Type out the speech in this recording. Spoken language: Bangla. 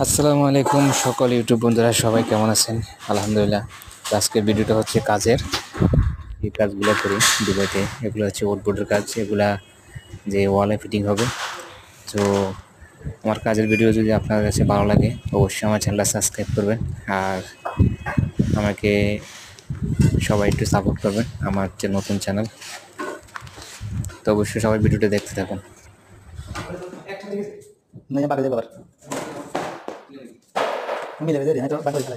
আসসালামু আলাইকুম সকল ইউটিউব বন্ধুরা, সবাই কেমন আছেন? আলহামদুলিল্লাহ। তো আজকের ভিডিওটা হচ্ছে কাজের, এই কাজগুলো করি দুবাইতে। এগুলো হচ্ছে উডবোর্ডের কাজ, এগুলা যে ওয়ালে ফিটিং হবে। তো আমার কাজের ভিডিও যদি আপনার কাছে ভালো লাগে অবশ্যই আমার চ্যানেলটা সাবস্ক্রাইব করবেন, আর আমাকে সবাই একটু সাপোর্ট করবেন। আমার যে নতুন চ্যানেল, তো অবশ্যই সবাই ভিডিওটা দেখতে থাকুন। नहीं बाकी बार मिले दे तो बाकी चला